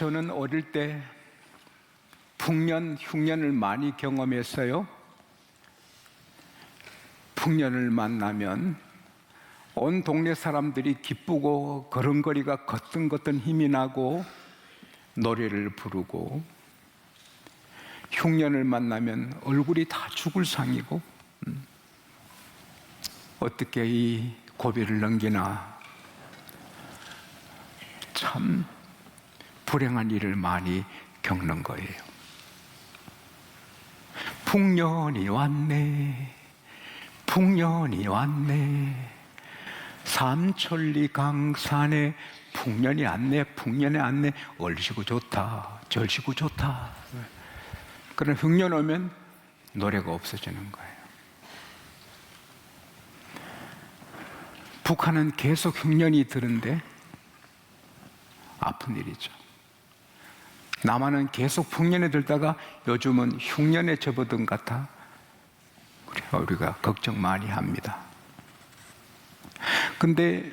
저는 어릴 때 풍년, 흉년을 많이 경험했어요. 풍년을 만나면 온 동네 사람들이 기쁘고 걸음걸이가 거뜬거뜬 힘이 나고 노래를 부르고, 흉년을 만나면 얼굴이 다 죽을 상이고, 어떻게 이 고비를 넘기나, 참 불행한 일을 많이 겪는 거예요. 풍년이 왔네, 풍년이 왔네, 삼천리 강산에 풍년이 왔네, 풍년이 왔네. 얼씨구 좋다, 절씨구 좋다. 그러나 흉년 오면 노래가 없어지는 거예요. 북한은 계속 흉년이 드는데 아픈 일이죠. 남한은 계속 풍년에 들다가 요즘은 흉년에 접어든 것 같아 우리가 걱정 많이 합니다. 근데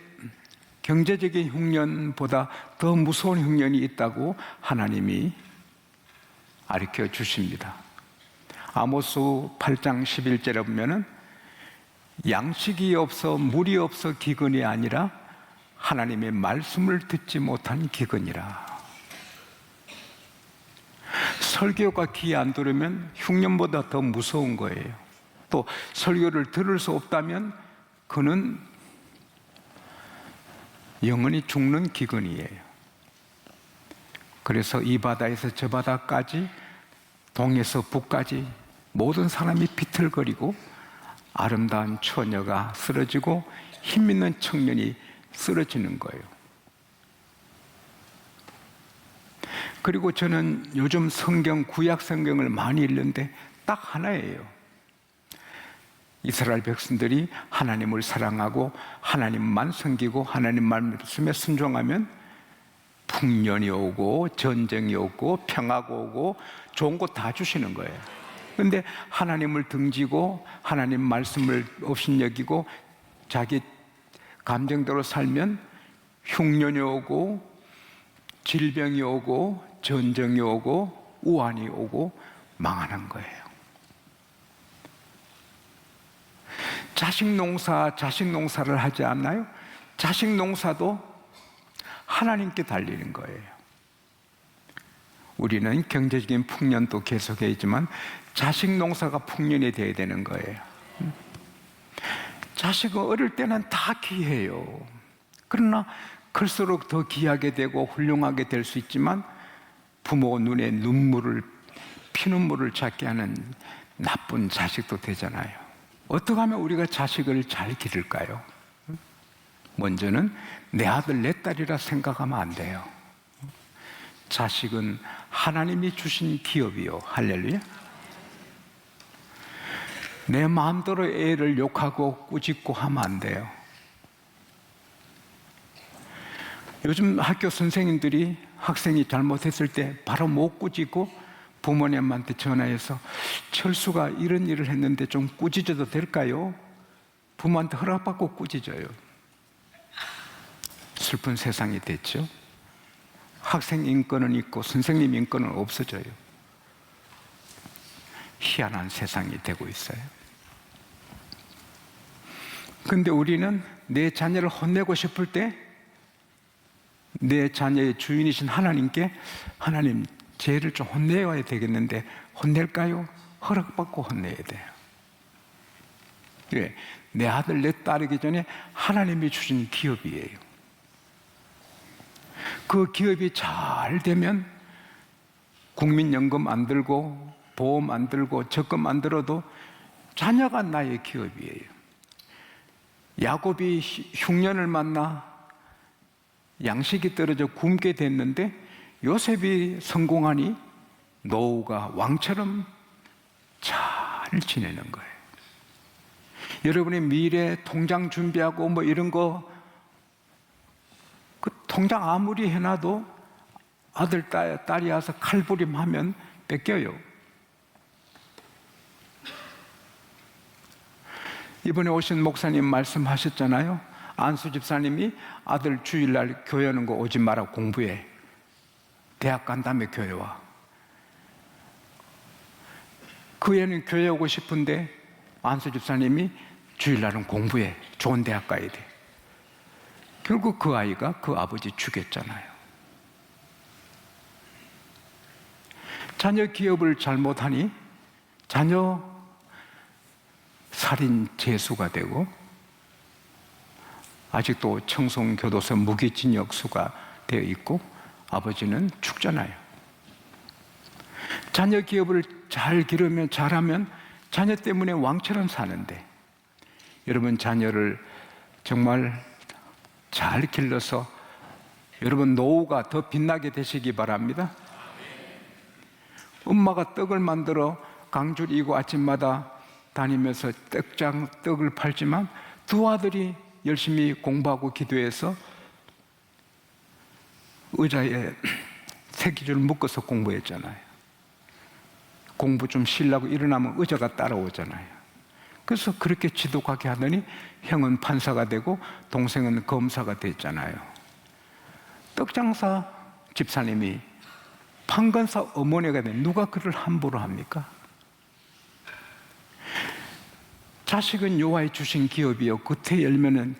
경제적인 흉년보다 더 무서운 흉년이 있다고 하나님이 가르쳐 주십니다. 아모스 8장 11절에 보면은 양식이 없어 물이 없어 기근이 아니라 하나님의 말씀을 듣지 못한 기근이라. 설교가 귀에 안 들으면 흉년보다 더 무서운 거예요. 또 설교를 들을 수 없다면 그는 영원히 죽는 기근이에요. 그래서 이 바다에서 저 바다까지, 동에서 북까지 모든 사람이 비틀거리고 아름다운 처녀가 쓰러지고 힘 있는 청년이 쓰러지는 거예요. 그리고 저는 요즘 성경, 구약 성경을 많이 읽는데 딱 하나예요. 이스라엘 백성들이 하나님을 사랑하고 하나님만 섬기고 하나님 말씀에 순종하면 풍년이 오고 전쟁이 오고 평화가 오고 좋은 거 다 주시는 거예요. 그런데 하나님을 등지고 하나님 말씀을 업신여기고 자기 감정대로 살면 흉년이 오고 질병이 오고 전쟁이 오고 우환이 오고 망하는 거예요. 자식 농사를 하지 않나요? 자식 농사도 하나님께 달리는 거예요. 우리는 경제적인 풍년도 계속해야지만 자식 농사가 풍년이 돼야 되는 거예요. 자식은 어릴 때는 다 귀해요. 그러나 클수록 더 귀하게 되고 훌륭하게 될 수 있지만 부모 눈에 피눈물을 찾게 하는 나쁜 자식도 되잖아요. 어떻게 하면 우리가 자식을 잘 기를까요? 먼저는 내 아들 내 딸이라 생각하면 안 돼요. 자식은 하나님이 주신 기업이요. 할렐루야. 내 마음대로 애를 욕하고 꾸짖고 하면 안 돼요. 요즘 학교 선생님들이 학생이 잘못했을 때 바로 못 꾸짖고 부모님한테 전화해서 철수가 이런 일을 했는데 좀 꾸짖어도 될까요? 부모한테 허락받고 꾸짖어요. 슬픈 세상이 됐죠. 학생 인권은 있고 선생님 인권은 없어져요. 희한한 세상이 되고 있어요. 그런데 우리는 내 자녀를 혼내고 싶을 때 내 자녀의 주인이신 하나님께 하나님 쟤를 좀 혼내야 되겠는데 혼낼까요? 허락받고 혼내야 돼요. 왜? 내 아들 내 딸이기 전에 하나님이 주신 기업이에요. 그 기업이 잘 되면 국민연금 안 들고 보험 안 들고 적금 안 들어도 자녀가 나의 기업이에요. 야곱이 흉년을 만나 양식이 떨어져 굶게 됐는데 요셉이 성공하니 노후가 왕처럼 잘 지내는 거예요. 여러분의 미래 통장 준비하고 뭐 이런 거, 그 통장 아무리 해놔도 아들, 딸이 와서 칼부림하면 뺏겨요. 이번에 오신 목사님 말씀하셨잖아요. 안수 집사님이 아들 주일날 교회 오는 거 오지 마라, 공부해. 대학 간 다음에 교회 와. 그 애는 교회 오고 싶은데 안수 집사님이 주일날은 공부해. 좋은 대학 가야 돼. 결국 그 아이가 그 아버지 죽였잖아요. 자녀 기업을 잘못하니 자녀 살인 재수가 되고 아직도 청송교도소 무기징역수가 되어 있고 아버지는 죽잖아요. 자녀 기업을 잘 기르면 잘하면 자녀 때문에 왕처럼 사는데 여러분 자녀를 정말 잘 길러서 여러분 노후가 더 빛나게 되시기 바랍니다. 엄마가 떡을 만들어 강줄 이고 아침마다 다니면서 떡을 팔지만 두 아들이 열심히 공부하고 기도해서 의자에 새끼줄 묶어서 공부했잖아요. 공부 좀 쉬려고 일어나면 의자가 따라오잖아요. 그래서 그렇게 지독하게 하더니 형은 판사가 되고 동생은 검사가 됐잖아요. 떡장사 집사님이 판관사 어머니가 된 누가 그를 함부로 합니까? 자식은 여호와의 주신 기업이요 겉에 열매는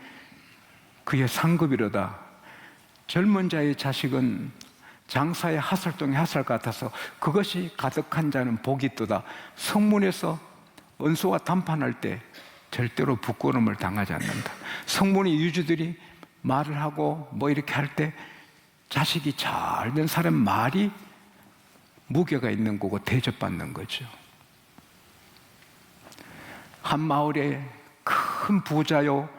그의 상급이로다. 젊은 자의 자식은 장사의 하살동의 하살 같아서 그것이 가득한 자는 복이 있도다. 성문에서 원수와談판할 때 절대로 부끄러움을 당하지 않는다. 성문의 유주들이 말을 하고 뭐 이렇게 할 때 자식이 잘 된 사람 말이 무게가 있는 거고 대접받는 거죠. 한 마을에 큰 부자요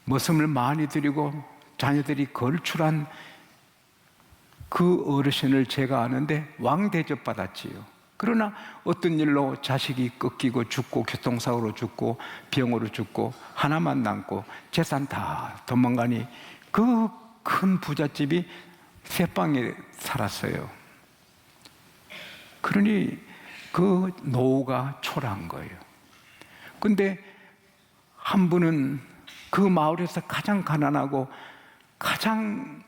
머슴을 많이 들이고 자녀들이 걸출한 그 어르신을 제가 아는데 왕 대접 받았지요. 그러나 어떤 일로 자식이 꺾이고 죽고 교통사고로 죽고 병으로 죽고 하나만 남고 재산 다 도망가니 그 큰 부잣집이 새 방에 살았어요. 그러니 그 노후가 초라한 거예요. 근데 한 분은 그 마을에서 가장 가난하고 가장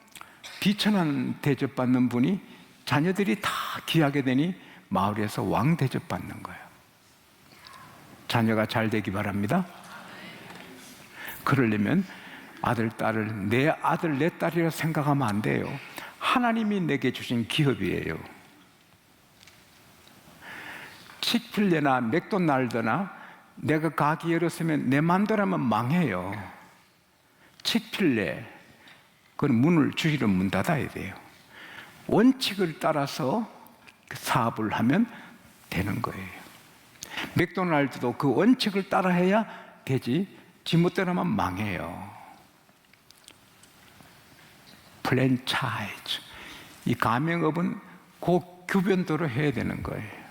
비천한 대접받는 분이 자녀들이 다 귀하게 되니 마을에서 왕 대접받는 거예요. 자녀가 잘 되기 바랍니다. 그러려면 아들, 딸을 내 아들, 내 딸이라 생각하면 안 돼요. 하나님이 내게 주신 기업이에요. 치필레나 맥도날드나 내가 가게 열었으면 내 맘대로면 망해요. 치필레 그건 문을 주일은 문 닫아야 돼요. 원칙을 따라서 사업을 하면 되는 거예요. 맥도날드도 그 원칙을 따라해야 되지 지멋대로만 망해요. 프랜차이즈 이 가맹업은 그 규변대로 해야 되는 거예요.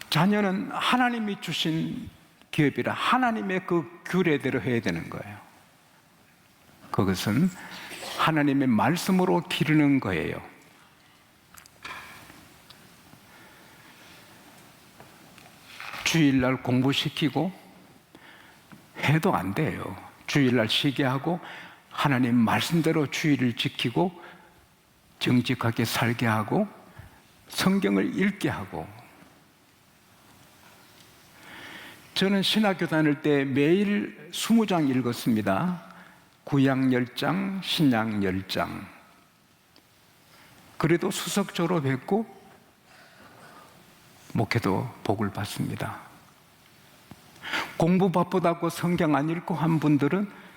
자녀는 하나님이 주신 기업이라 하나님의 그 규례대로 해야 되는 거예요. 그것은 하나님의 말씀으로 기르는 거예요. 주일날 공부시키고 해도 안 돼요. 주일날 쉬게 하고 하나님 말씀대로 주일을 지키고 정직하게 살게 하고 성경을 읽게 하고. 저는 신학교 다닐 때 매일 20장 읽었습니다. 구약 10장, 신약 10장. 그래도 수석 졸업했고 목회도 복을 받습니다. 공부 바쁘다고 성경 안 읽고 한 분들은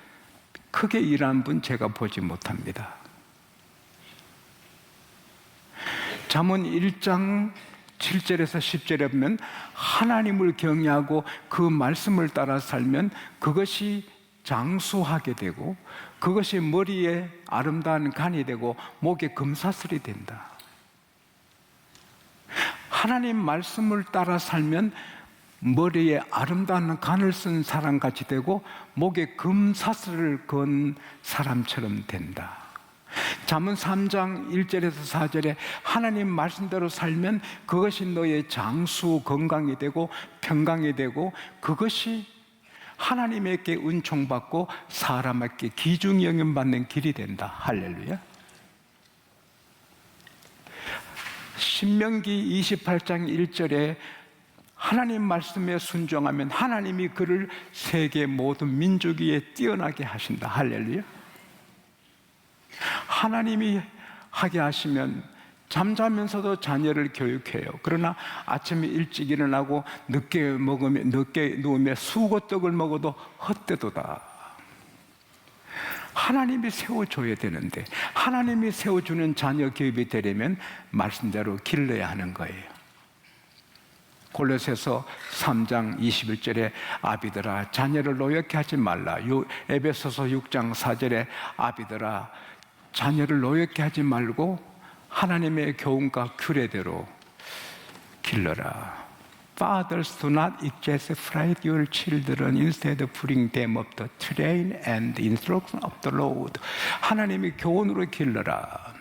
크게 일한 분 제가 보지 못합니다. 잠언 1장 7절에서 10절에 보면 하나님을 경외하고 그 말씀을 따라 살면 그것이 장수하게 되고 그것이 머리에 아름다운 간이 되고 목에 금사슬이 된다. 하나님 말씀을 따라 살면 머리에 아름다운 간을 쓴 사람같이 되고 목에 금사슬을 건 사람처럼 된다. 잠언 3장 1절에서 4절에 하나님 말씀대로 살면 그것이 너의 장수 건강이 되고 평강이 되고 그것이 하나님에게 은총받고 사람에게 기중영연받는 길이 된다. 할렐루야. 신명기 28장 1절에 하나님 말씀에 순종하면 하나님이 그를 세계 모든 민족 위에 뛰어나게 하신다. 할렐루야. 하나님이 하게 하시면 잠자면서도 자녀를 교육해요. 그러나 아침에 일찍 일어나고 늦게 누우며 수고떡을 먹어도 헛되도다. 하나님이 세워줘야 되는데, 하나님이 세워주는 자녀 교육이 되려면 말씀대로 길러야 하는 거예요. 골로새서 3장 21절에 아비들아 자녀를 노엽게 하지 말라. 에베소서 6장 4절에 아비들아 자녀를 노엽게 하지 말고 하나님의 교훈과 규례대로 길러라. Fathers, do not exasperate your children. Instead, bring them up the train and instruction of the Lord. 하나님의 교훈으로 길러라.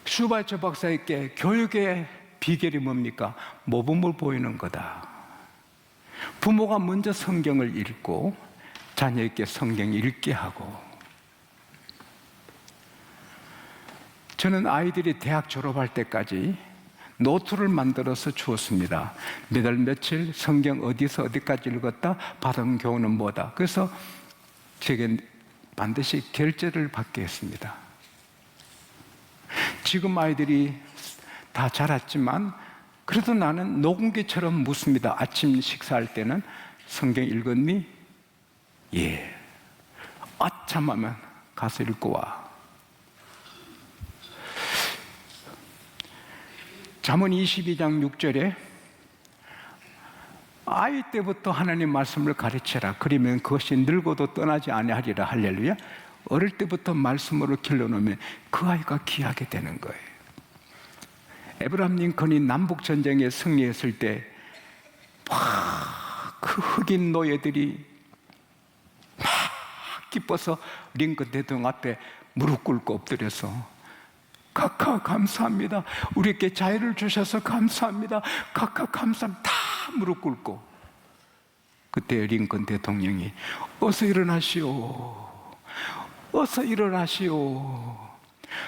슈바이처 박사에게 교육의 비결이 뭡니까? 모범을 보이는 거다. 부모가 먼저 성경을 읽고 자녀에게 성경 읽게 하고. 저는 아이들이 대학 졸업할 때까지 노트를 만들어서 주었습니다. 몇 월 며칠 성경 어디서 어디까지 읽었다, 받은 교훈은 뭐다. 그래서 제게 반드시 결제를 받게 했습니다. 지금 아이들이 다 자랐지만 그래도 나는 녹음기처럼 묻습니다. 아침 식사할 때는 성경 읽었니? 예. 아참하면 가서 읽고 와. 잠언 22장 6절에 아이 때부터 하나님 말씀을 가르쳐라. 그러면 그것이 늙어도 떠나지 아니하리라. 할렐루야. 어릴 때부터 말씀으로 길러놓으면 그 아이가 귀하게 되는 거예요. 에브라함 링컨이 남북전쟁에 승리했을 때 그 흑인 노예들이 막 기뻐서 링컨 대통령 앞에 무릎 꿇고 엎드려서 각하 감사합니다. 우리에게 자유를 주셔서 감사합니다. 각하 감사합니다. 다 무릎 꿇고. 그때 링컨 대통령이 어서 일어나시오. 어서 일어나시오.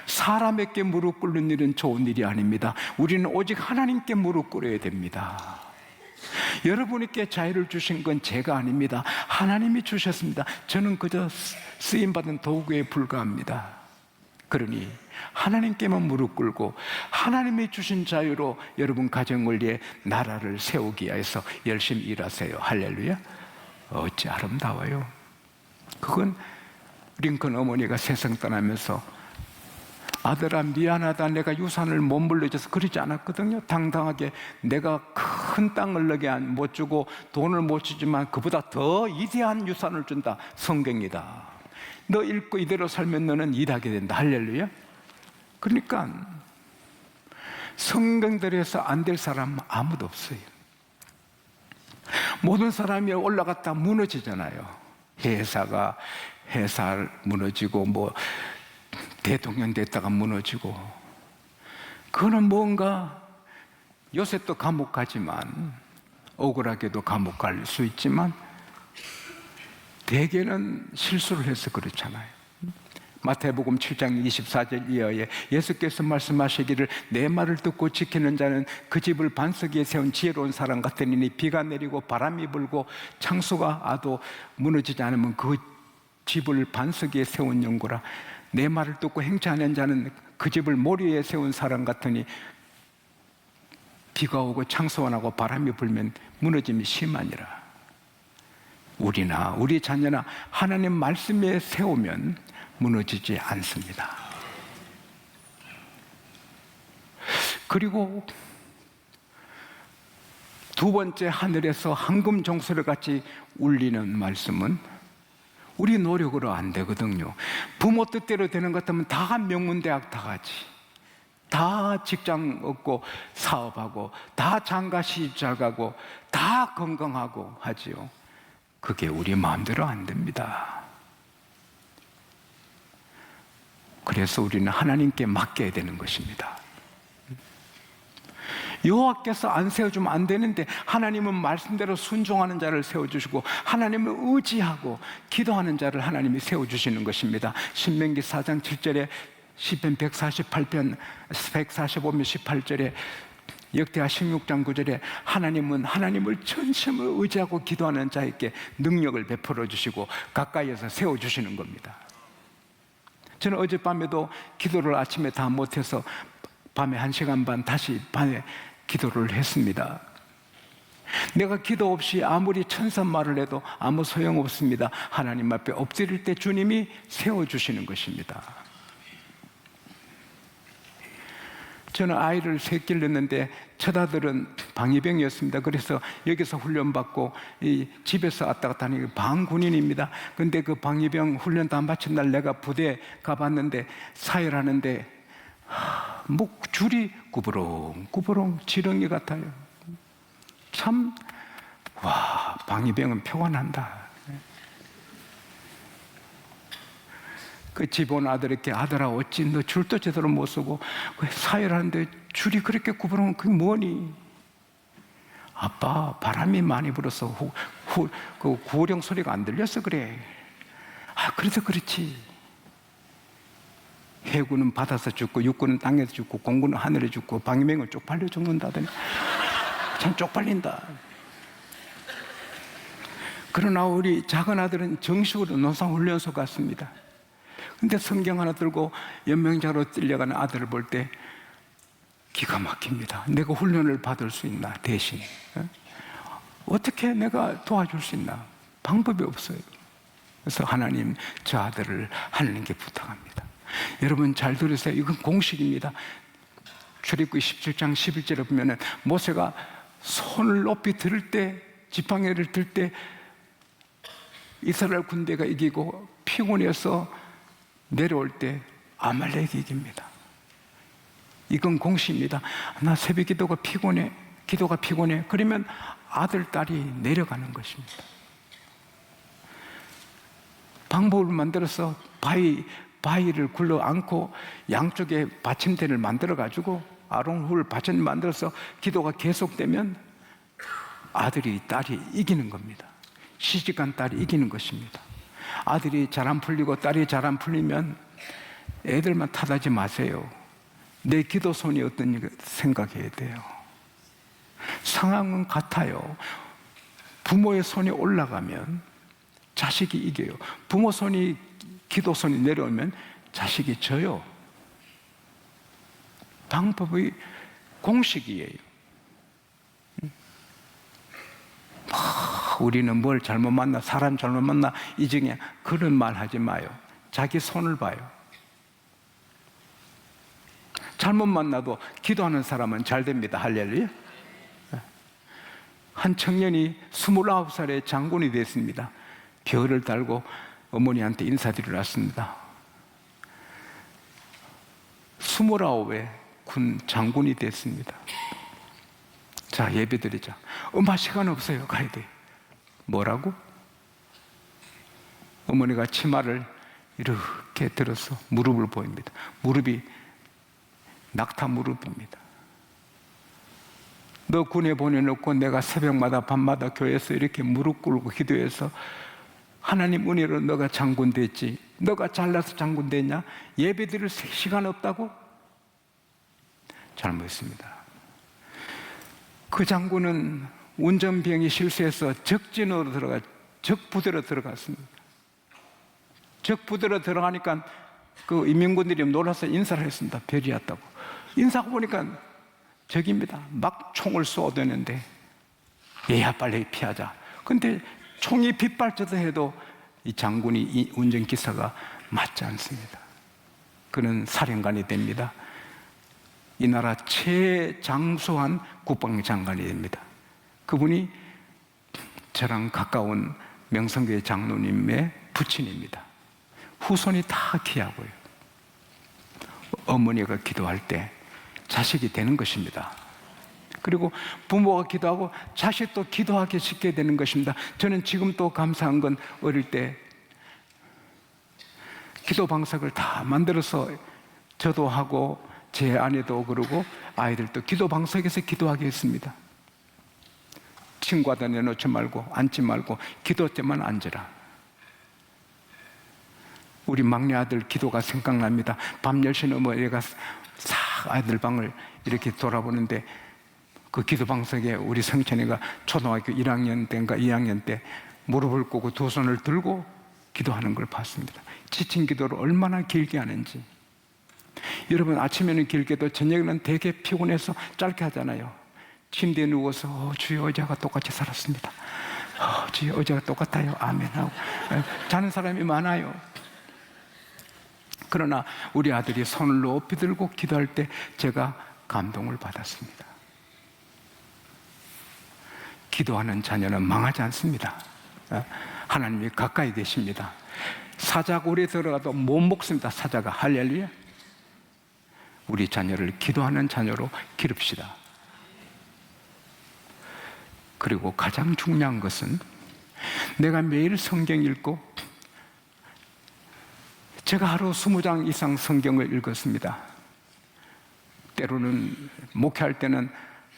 사람에게 무릎 꿇는 일은 좋은 일이 아닙니다. 우리는 오직 하나님께 무릎 꿇어야 됩니다. 여러분께 자유를 주신 건 제가 아닙니다. 하나님이 주셨습니다. 저는 그저 쓰임받은 도구에 불과합니다. 그러니 하나님께만 무릎 꿇고 하나님이 주신 자유로 여러분 가정을 위해 나라를 세우기 위해서 열심히 일하세요. 할렐루야. 어찌 아름다워요. 그건 링컨 어머니가 세상 떠나면서 아들아 미안하다, 내가 유산을 못 물려줘서 그러지 않았거든요. 당당하게 내가 큰 땅을 너게 못 주고 돈을 못 주지만 그보다 더 위대한 유산을 준다. 성경이다. 너 읽고 이대로 살면 너는 일하게 된다. 할렐루야. 그러니까 성경대로해서 안 될 사람 아무도 없어요. 모든 사람이 올라갔다 무너지잖아요. 회사 무너지고 뭐 대통령 됐다가 무너지고. 그거는 뭔가 요셉도 감옥 가지만, 억울하게도 감옥 갈 수 있지만 대개는 실수를 해서 그렇잖아요. 마태복음 7장 24절 이하에 예수께서 말씀하시기를 내 말을 듣고 지키는 자는 그 집을 반석 위에 세운 지혜로운 사람 같으니 비가 내리고 바람이 불고 창수가 와도 무너지지 않으면 그 집을 반석 위에 세운 연고라. 내 말을 듣고 행차하는 자는 그 집을 모리 위에 세운 사람 같으니 비가 오고 창수가 나고 바람이 불면 무너짐이 심하니라. 우리나 우리 자녀나 하나님 말씀에 세우면 무너지지 않습니다. 그리고 두 번째, 하늘에서 황금 종소리 같이 울리는 말씀은 우리 노력으로 안 되거든요. 부모 뜻대로 되는 것 같으면 다 명문대학 다 가지, 다 직장 얻고 사업하고, 다 장가 시집 잘 가고, 다 건강하고 하지요. 그게 우리 마음대로 안 됩니다. 그래서 우리는 하나님께 맡겨야 되는 것입니다. 여호와께서 안 세워주면 안 되는데 하나님은 말씀대로 순종하는 자를 세워주시고 하나님을 의지하고 기도하는 자를 하나님이 세워주시는 것입니다. 신명기 4장 7절에 시편 145편 18절에 역대하 16장 9절에 하나님은 하나님을 전심으로 의지하고 기도하는 자에게 능력을 베풀어 주시고 가까이에서 세워주시는 겁니다. 저는 어젯밤에도 기도를 아침에 다 못해서 밤에 1시간 반 다시 밤에 기도를 했습니다. 내가 기도 없이 아무리 천선말을 해도 아무 소용없습니다. 하나님 앞에 엎드릴 때 주님이 세워주시는 것입니다. 저는 아이를 셋 길렀는데 첫 아들은 방위병이었습니다. 그래서 여기서 훈련받고 집에서 왔다 갔다 하는 방군인입니다. 근데 그 방위병 훈련 다 마친 날 내가 부대에 가봤는데 사열하는데 뭐 줄이 구부렁구부렁 지렁이 같아요. 참, 와, 방위병은 표가 난다. 그 집 온 아들에게 아들아 어찌 너 줄도 제대로 못 서고 사열하는데 줄이 그렇게 구부러면 그게 뭐니? 아빠 바람이 많이 불어서 그 구호령 소리가 안 들려서 그래. 아 그래서 그렇지. 해군은 바다에서 죽고 육군은 땅에서 죽고 공군은 하늘에 죽고 방위병은 쪽팔려 죽는다더니 참 쪽팔린다. 그러나 우리 작은 아들은 정식으로 노상훈련소 갔습니다. 근데 성경 하나 들고 연명자로 뛰려가는 아들을 볼 때 기가 막힙니다. 내가 훈련을 받을 수 있나 대신 어떻게 내가 도와줄 수 있나 방법이 없어요. 그래서 하나님 저 아들을 하나님께 부탁합니다. 여러분 잘 들으세요. 이건 공식입니다. 출애굽기 17장 11절에 보면은 모세가 손을 높이 들 때 지팡이를 들 때 이스라엘 군대가 이기고 피곤해서 내려올 때 아말렉이 이깁니다. 이건 공식입니다. 나 새벽 기도가 피곤해. 그러면 아들, 딸이 내려가는 것입니다. 방법을 만들어서 바위를 굴러 안고 양쪽에 받침대를 만들어가지고 아론 훌 받침대 만들어서 기도가 계속되면 아들이, 딸이 이기는 겁니다. 시집간 딸이 이기는 것입니다. 아들이 잘 안 풀리고 딸이 잘 안 풀리면 애들만 탓하지 마세요. 내 기도 손이 어떤지 생각해야 돼요. 상황은 같아요. 부모의 손이 올라가면 자식이 이겨요. 부모 손이 기도 손이 내려오면 자식이 져요. 방법이 공식이에요. 우리는 뭘 잘못 만나, 사람 잘못 만나, 이 중에 그런 말 하지 마요. 자기 손을 봐요. 잘못 만나도 기도하는 사람은 잘 됩니다. 할렐루야. 한 청년이 29살에 장군이 됐습니다. 별을 달고 어머니한테 인사드리러 왔습니다. 29에 군 장군이 됐습니다. 자, 예배 드리자. 엄마 시간 없어요. 가야 돼. 뭐라고? 어머니가 치마를 이렇게 들어서 무릎을 보입니다. 무릎이 낙타 무릎입니다. 너 군에 보내놓고 내가 새벽마다 밤마다 교회에서 이렇게 무릎 꿇고 기도해서 하나님 은혜로 너가 장군 됐지. 너가 잘나서 장군 됐냐? 예배 드릴 시간 없다고? 잘못했습니다. 그 장군은 운전병이 실수해서 적부대로 들어갔습니다. 적부대로 들어가니까 그 인민군들이 놀라서 인사를 했습니다. 별이 왔다고. 인사하고 보니까 적입니다. 막 총을 쏘아대는데 얘야 빨리 피하자. 근데 총이 빗발쳐도 해도 이 장군이 이 운전기사가 맞지 않습니다. 그는 사령관이 됩니다. 이 나라 최장수한 국방장관이 됩니다. 그분이 저랑 가까운 명성교회 장로님의 부친입니다. 후손이 다 귀하고요. 어머니가 기도할 때 자식이 되는 것입니다. 그리고 부모가 기도하고 자식도 기도하게 시켜야 되는 것입니다. 저는 지금 또 감사한 건 어릴 때 기도 방석을 다 만들어서 저도 하고 제 아내도 그러고 아이들도 기도 방석에서 기도하게 했습니다. 친구한테 내놓지 말고 앉지 말고 기도 때만 앉으라. 우리 막내 아들 기도가 생각납니다. 밤 10시 넘어 얘가 싹 아이들 방을 이렇게 돌아보는데 그 기도 방석에 우리 성천이가 초등학교 1학년 때인가 2학년 때 무릎을 꿇고 두 손을 들고 기도하는 걸 봤습니다. 지친 기도를 얼마나 길게 하는지. 여러분, 아침에는 길게도 저녁에는 되게 피곤해서 짧게 하잖아요. 침대에 누워서 주여 어제와 똑같이 살았습니다. 주여 어제와 똑같아요. 아멘 하고 자는 사람이 많아요. 그러나 우리 아들이 손을 높이 들고 기도할 때 제가 감동을 받았습니다. 기도하는 자녀는 망하지 않습니다. 하나님이 가까이 계십니다. 사자가 오래 들어가도 못 먹습니다. 사자가. 할렐루야. 우리 자녀를 기도하는 자녀로 기릅시다. 그리고 가장 중요한 것은 내가 매일 성경 읽고, 제가 하루 20장 이상 성경을 읽었습니다. 때로는 목회할 때는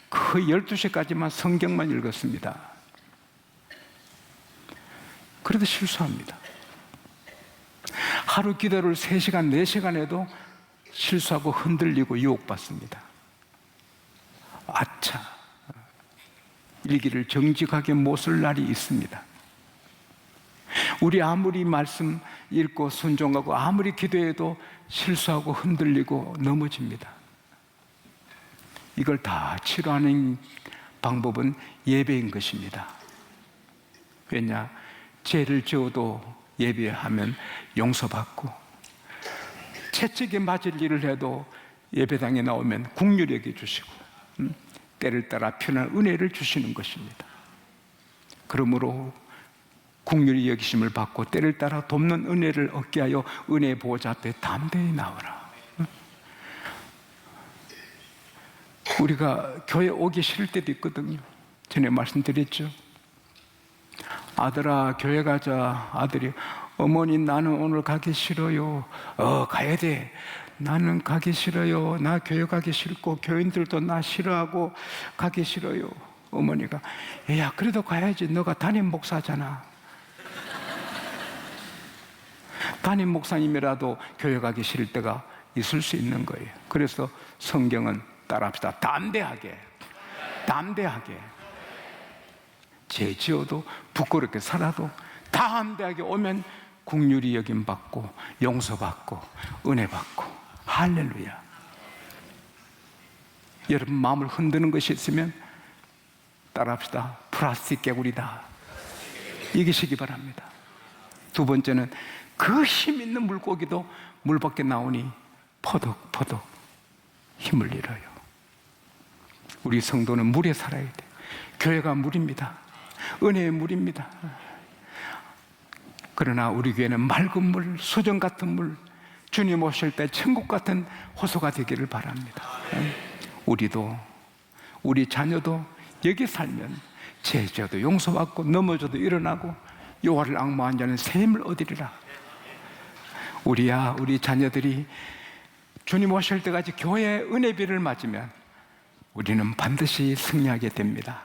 거의 12시까지만 성경만 읽었습니다. 그래도 실수합니다. 하루 기도를 3시간, 4시간 해도 실수하고 흔들리고 유혹받습니다. 아차, 일기를 정직하게 못 쓸 날이 있습니다. 우리 아무리 말씀 읽고 순종하고 아무리 기도해도 실수하고 흔들리고 넘어집니다. 이걸 다 치료하는 방법은 예배인 것입니다. 왜냐? 죄를 지어도 예배하면 용서받고, 채찍에 맞을 일을 해도 예배당에 나오면 긍휼히 여겨 주시고, 때를 따라 편한 은혜를 주시는 것입니다. 그러므로 긍휼히 여기심을 받고 때를 따라 돕는 은혜를 얻게 하여 은혜의 보좌 앞에 담대히 나오라. 우리가 교회 오기 싫을 때도 있거든요. 전에 말씀드렸죠. 아들아 교회 가자. 아들이 어머니 나는 오늘 가기 싫어요. 가야 돼. 나는 가기 싫어요. 나 교회 가기 싫고 교인들도 나 싫어하고 가기 싫어요. 어머니가 야 그래도 가야지. 너가 담임 목사잖아. 담임 목사님이라도 교회 가기 싫을 때가 있을 수 있는 거예요. 그래서 성경은 따라합시다. 담대하게 죄 지어도 부끄럽게 살아도 담대하게 오면 긍휼히 여김 받고 용서받고 은혜 받고. 할렐루야. 여러분 마음을 흔드는 것이 있으면 따라합시다. 플라스틱 개구리다 이기시기 바랍니다. 두 번째는 그 힘 있는 물고기도 물 밖에 나오니 퍼덕퍼덕 힘을 잃어요. 우리 성도는 물에 살아야 돼. 교회가 물입니다. 은혜의 물입니다. 그러나 우리 교회는 맑은 물, 수정 같은 물, 주님 오실 때 천국 같은 호소가 되기를 바랍니다. 우리도 우리 자녀도 여기 살면 죄져도 용서받고 넘어져도 일어나고 여호와를 앙모한 자는 새 힘을 얻으리라. 우리 자녀들이 주님 오실 때까지 교회의 은혜비를 맞으면 우리는 반드시 승리하게 됩니다.